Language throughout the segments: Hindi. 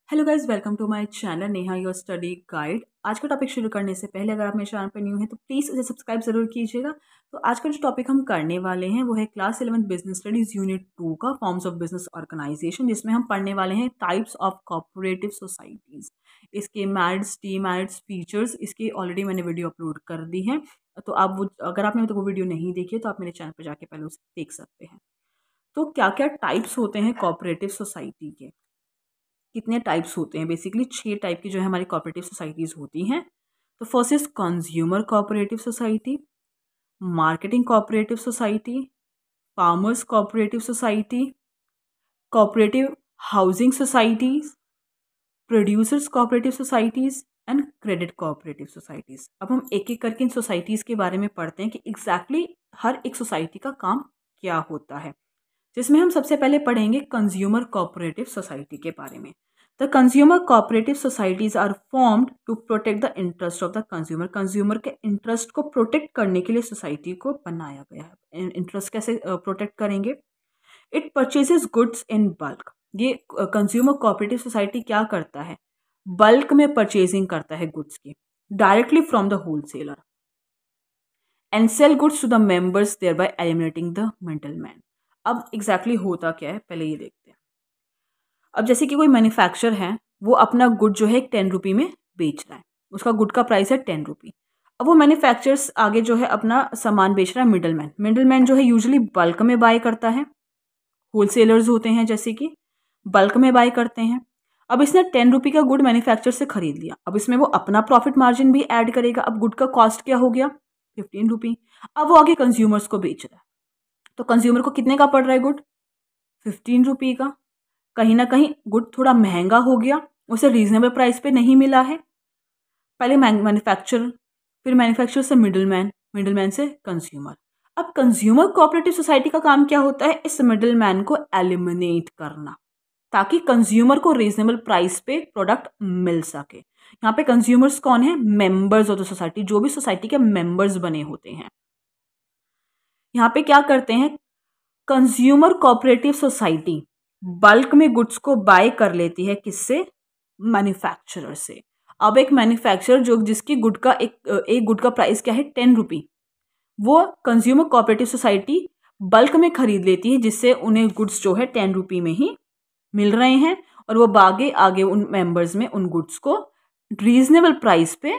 Hello guys, welcome to my channel Neha your study guide. आज का टॉपिक शुरू करने से पहले अगर आप मेरे चैनल पर न्यू हैं तो प्लीज़ इसे सब्सक्राइब ज़रूर कीजिएगा। तो आज का जो टॉपिक हम करने वाले हैं वो है क्लास 11 बिजनेस स्टडीज़ यूनिट 2 का फॉर्म्स ऑफ बिजनेस ऑर्गेनाइजेशन, जिसमें हम पढ़ने वाले हैं टाइप्स ऑफ कोऑपरेटिव सोसाइटीज़, इसके मैरिट्स, डीमैरिट्स, फीचर्स। इसकी ऑलरेडी मैंने वीडियो अपलोड कर दी है, तो आप वो अगर आपने तो वो वीडियो नहीं देखी है तो आप मेरे चैनल पर जाके पहले उसे देख सकते हैं। तो क्या क्या टाइप्स होते हैं कोऑपरेटिव सोसाइटी के, कितने टाइप्स होते हैं? बेसिकली 6 टाइप की जो है हमारी कोऑपरेटिव सोसाइटीज़ होती हैं। तो first is consumer cooperative society, marketing cooperative society, farmers cooperative society, cooperative housing societies, producers cooperative societies and credit cooperative societies. अब हम एक एक करके इन सोसाइटीज़ के बारे में पढ़ते हैं कि एग्जैक्टली हर एक सोसाइटी का काम क्या होता है, जिसमें हम सबसे पहले पढ़ेंगे कंज्यूमर कोऑपरेटिव सोसाइटी के बारे में। The consumer cooperative societies are formed to protect the interest of the consumer. Consumer के इंटरेस्ट को प्रोटेक्ट करने के लिए सोसाइटी को बनाया गया है। इंटरेस्ट कैसे प्रोटेक्ट करेंगे? It purchases goods in bulk. ये कंज्यूमर कोऑपरेटिव सोसाइटी क्या करता है? बल्क में परचेजिंग करता है गुड्स की, directly from the wholesaler, and sell goods to the members, thereby eliminating the middleman. अब एग्जैक्टली होता क्या है, पहले ये देखते हैं। अब जैसे कि कोई मैन्युफैक्चर है, वो अपना गुड जो है 10 रुपी में बेच रहा है, उसका गुड का प्राइस है 10 रुपी। अब वो मैन्युफैक्चरर्स आगे जो है अपना सामान बेच रहा है मिडलमैन। मिडलमैन जो है यूजुअली बल्क में बाय करता है, होलसेलर्स होते हैं जैसे कि बल्क में बाय करते हैं। अब इसने 10 रुपी का गुड मैन्युफैक्चर से खरीद लिया, अब इसमें वो अपना प्रॉफिट मार्जिन भी ऐड करेगा। अब गुड का कॉस्ट क्या हो गया? 15 रुपी। अब वो आगे कंज्यूमर्स को बेच रहा है, तो कंज्यूमर को कितने का पड़ रहा है गुड? 15 रुपी का। कहीं ना कहीं गुड थोड़ा महंगा हो गया, उसे रीजनेबल प्राइस पे नहीं मिला है। पहले मैन्युफैक्चरर, फिर मैन्युफैक्चरर से मिडलमैन, मिडलमैन से कंज्यूमर। अब कंज्यूमर कोऑपरेटिव सोसाइटी का काम क्या होता है? इस मिडलमैन को एलिमिनेट करना, ताकि कंज्यूमर को रीजनेबल प्राइस पे प्रोडक्ट मिल सके। यहाँ पे कंज्यूमर्स कौन है? मेंबर्स ऑफ द सोसाइटी, जो भी सोसाइटी के मेंबर्स बने होते हैं। यहाँ पे क्या करते हैं? कंज्यूमर कोऑपरेटिव सोसाइटी बल्क में गुड्स को बाय कर लेती है, किससे? मैन्युफैक्चरर से। अब एक मैन्युफैक्चरर जो जिसकी गुड का एक गुड का प्राइस क्या है? 10 रुपी, वो कंज्यूमर कोऑपरेटिव सोसाइटी बल्क में खरीद लेती है, जिससे उन्हें गुड्स जो है 10 रुपी में ही मिल रहे हैं, और वो आगे आगे उन मेंबर्स में उन गुड्स को रीजनेबल प्राइस पे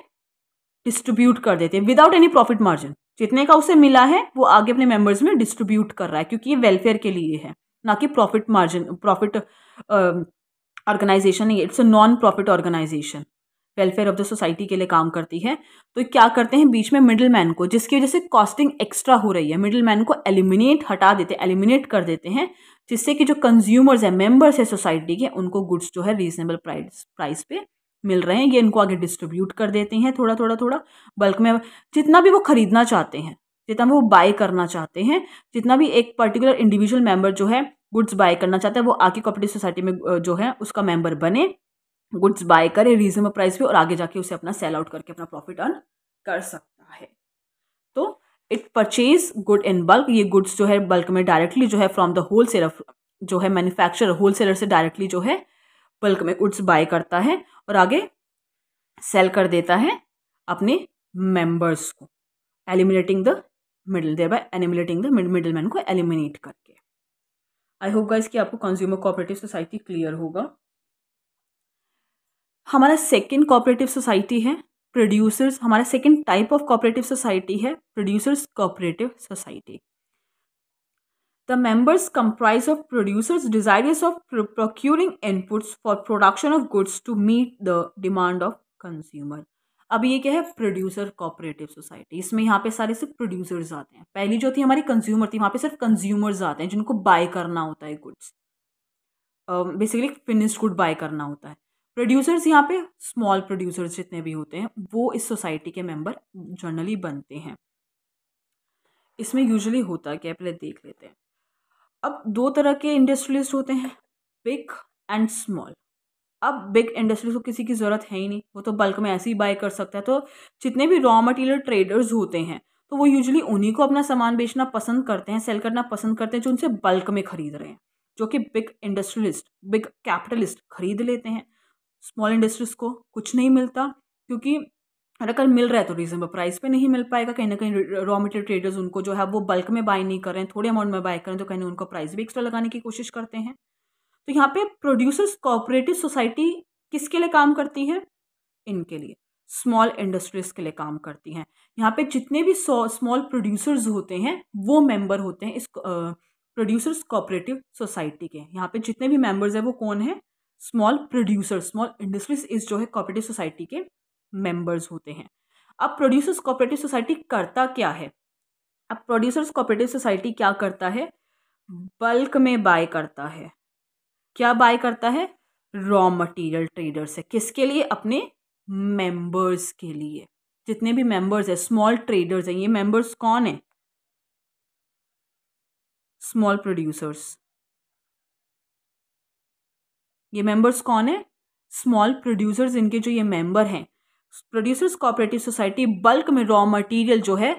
डिस्ट्रीब्यूट कर देते हैं विदाउट एनी प्रॉफिट मार्जिन। जितने का उसे मिला है वो आगे अपने मेंबर्स में डिस्ट्रीब्यूट कर रहा है, क्योंकि ये वेलफेयर के लिए है, ना कि प्रॉफिट मार्जिन, प्रॉफिट ऑर्गेनाइजेशन नहीं, it's a non profit organisation, welfare of the society के लिए काम करती है। तो क्या करते हैं? बीच में मिडिल मैन को, जिसकी वजह से कॉस्टिंग एक्स्ट्रा हो रही है, मिडिल मैन को हटा देते, एलिमिनेट कर देते हैं, जिससे कि जो कंज्यूमर्स है, मेंबर्स है सोसाइटी के, उनको गुड्स जो है रीजनेबल प्राइस पे मिल रहे हैं। ये इनको आगे डिस्ट्रीब्यूट कर देते हैं थोड़ा थोड़ा थोड़ा बल्क में, जितना भी वो खरीदना चाहते हैं, जितना भी वो बाय करना चाहते हैं, जितना भी एक पर्टिकुलर इंडिविजुअल मेंबर जो है गुड्स बाय करना चाहता है, वो आगे कोऑपरेटिव सोसाइटी में जो है उसका मेंबर बने, गुड्स बाय करे रीजनेबल प्राइस पे, और आगे जाके उसे अपना सेल आउट करके अपना प्रॉफिट अर्न कर सकता है। तो it purchase good in bulk. ये गुड्स जो है बल्क में डायरेक्टली जो है फ्रॉम द होलसेलर, जो है मैन्युफैक्चरर, होलसेलर से डायरेक्टली जो है बल्क में गुड्स बाय करता है और आगे सेल कर देता है अपने मेंबर्स को, eliminating the middle, thereby eliminating the middle man को एलिमिनेट करके। आई होप गाइस कि आपको कंज्यूमर कोऑपरेटिव सोसाइटी क्लियर होगा। हमारा सेकंड कोऑपरेटिव सोसाइटी है प्रोड्यूसर्स। हमारा second type of cooperative society है producers cooperative society. The members comprise of producers desirous of procuring inputs for production of goods to meet the demand of consumer. अब ये क्या है? Producer cooperative society. इसमें यहाँ पे सारे सिर्फ प्रोड्यूसर्स आते हैं। पहली जो थी हमारी कंज्यूमर थी, वहाँ पे सिर्फ कंज्यूमर्स आते हैं जिनको बाय करना होता है goods, basically finished good buy करना होता है। प्रोड्यूसर्स यहाँ पे स्मॉल प्रोड्यूसर्स जितने भी होते हैं वो इस सोसाइटी के मेंबर जनरली बनते हैं। इसमें यूजुअली होता क्या है, पहले देख लेते हैं। अब 2 तरह के इंडस्ट्रियलिस्ट होते हैं, बिग एंड स्मॉल। अब बिग इंडस्ट्रीज को किसी की ज़रूरत है ही नहीं, वो तो बल्क में ऐसे ही बाय कर सकता है। तो जितने भी रॉ मटेरियल ट्रेडर्स होते हैं, तो वो यूजुअली उन्हीं को अपना सामान बेचना पसंद करते हैं, सेल करना पसंद करते हैं, जो उनसे बल्क में खरीद रहे हैं, जो कि बिग इंडस्ट्रियलिस्ट, बिग कैपिटलिस्ट खरीद लेते हैं। स्मॉल इंडस्ट्रीज को कुछ नहीं मिलता, क्योंकि अगर मिल रहा है तो रीजनेबल प्राइस पे नहीं मिल पाएगा। कहीं ना कहीं रॉ मटेरियल ट्रेडर्स उनको जो है वो बल्क में बाय नहीं कर रहे हैं, थोड़े अमाउंट में बाय कर रहे हैं, तो कहीं उनको प्राइस भी एक्स्ट्रा लगाने की कोशिश करते हैं। तो यहाँ पे प्रोड्यूसर्स कोऑपरेटिव सोसाइटी किसके लिए काम करती है? इनके लिए, स्मॉल इंडस्ट्रीज के लिए काम करती हैं। यहाँ पे जितने भी स्मॉल प्रोड्यूसर्स होते हैं वो मेंबर होते हैं इस प्रोड्यूसर्स कोऑपरेटिव सोसाइटी के। यहाँ पे जितने भी मेंबर्स हैं वो कौन है? स्मॉल प्रोड्यूसर्स, स्मॉल इंडस्ट्रीज इस जो है कोऑपरेटिव सोसाइटी के मेंबर्स होते हैं। अब प्रोड्यूसर्स कोऑपरेटिव सोसाइटी करता क्या है? अब प्रोड्यूसर्स कोऑपरेटिव सोसाइटी क्या करता है? बल्क में बाय करता है। क्या बाय करता है? रॉ मटेरियल ट्रेडर से। किसके लिए? अपने मेंबर्स के लिए। जितने भी मेंबर्स है, स्मॉल ट्रेडर्स हैं, ये मेंबर्स कौन है? Small producers. ये मेंबर्स कौन है? Small producers. इनके जो ये मेंबर हैं, प्रोड्यूसर्स कोऑपरेटिव सोसाइटी बल्क में रॉ मटेरियल जो है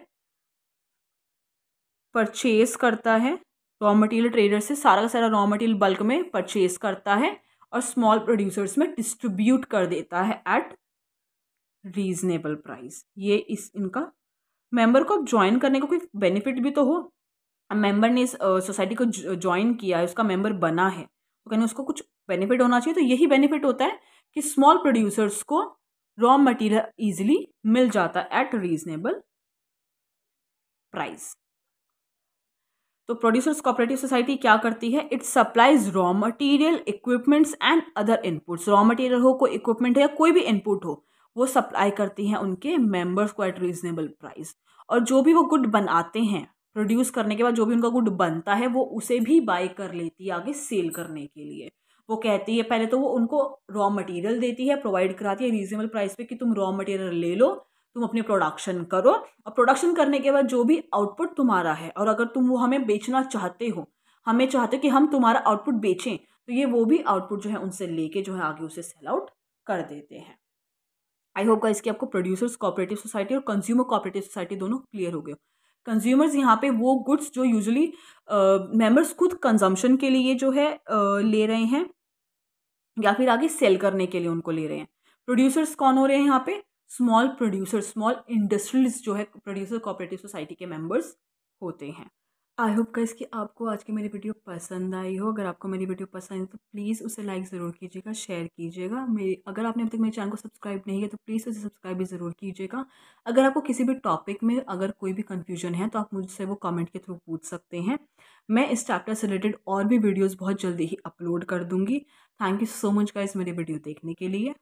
परचेज करता है। रॉ मटेरियल ट्रेडर से सारा का सारा रॉ मटेरियल बल्क में परचेज करता है और स्मॉल प्रोड्यूसर्स में डिस्ट्रीब्यूट कर देता है एट रीजनेबल प्राइस। ये इस इनका मेंबर को ज्वाइन करने का कोई बेनिफिट भी तो हो। मेंबर ने इस सोसाइटी को ज्वाइन किया है, उसका मेंबर बना है, तो कहने उसको कुछ बेनिफिट होना चाहिए। तो यही बेनिफिट होता है कि स्मॉल प्रोड्यूसर्स को रॉ मटेरियल इजीली मिल जाता है एट रीजनेबल प्राइस। तो प्रोड्यूसर्स कोऑपरेटिव सोसाइटी क्या करती है? It supplies raw material, equipments and other inputs. Raw material हो, कोई इक्विपमेंट हो या कोई भी इनपुट हो, वो सप्लाई करती हैं उनके मेंबर्स को एट रीजनेबल प्राइस। और जो भी वो गुड बनाते हैं, प्रोड्यूस करने के बाद जो भी उनका गुड बनता है, वो उसे भी बाय कर लेती है आगे सेल करने के लिए। वो कहती है, पहले तो वो उनको रॉ मटेरियल देती है, प्रोवाइड कराती है रीजनेबल प्राइस पे कि तुम रॉ मटेरियल ले लो, तुम अपनी प्रोडक्शन करो, और प्रोडक्शन करने के बाद जो भी आउटपुट तुम्हारा है, और अगर तुम वो हमें बेचना चाहते हो, हमें चाहते हो कि हम तुम्हारा आउटपुट बेचें, तो ये वो भी आउटपुट जो है उनसे लेके जो है आगे उसे सेल आउट कर देते हैं। आई होप गाइस कि आपको प्रोड्यूसर्स कोऑपरेटिव सोसाइटी और कंज्यूमर कोऑपरेटिव सोसाइटी दोनों क्लियर हो गए। कंज्यूमर्स यहाँ पे वो गुड्स जो यूजुअली मेंबर्स खुद कंजम्पशन के लिए जो है ले रहे हैं या फिर आगे सेल करने के लिए उनको ले रहे हैं। प्रोड्यूसर्स कौन हो रहे हैं यहाँ पे? स्मॉल प्रोड्यूसर्स, स्मॉल इंडस्ट्रीज जो है प्रोड्यूसर कोऑपरेटिव सोसाइटी के मेंबर्स होते हैं। आई होप गाइस कि आपको आज की मेरी वीडियो पसंद आई हो। अगर आपको मेरी वीडियो पसंद आई तो प्लीज़ उसे लाइक ज़रूर कीजिएगा, शेयर कीजिएगा। अगर आपने अभी तक मेरे चैनल को सब्सक्राइब नहीं किया तो प्लीज़ उसे सब्सक्राइब भी ज़रूर कीजिएगा। अगर आपको किसी भी टॉपिक में अगर कोई भी कन्फ्यूजन है तो आप मुझसे वो कमेंट के थ्रू पूछ सकते हैं। मैं इस चैप्टर से रिलेटेड और भी वीडियोज़ बहुत जल्दी ही अपलोड कर दूँगी। Thank you so much guys मेरी वीडियो देखने के लिए।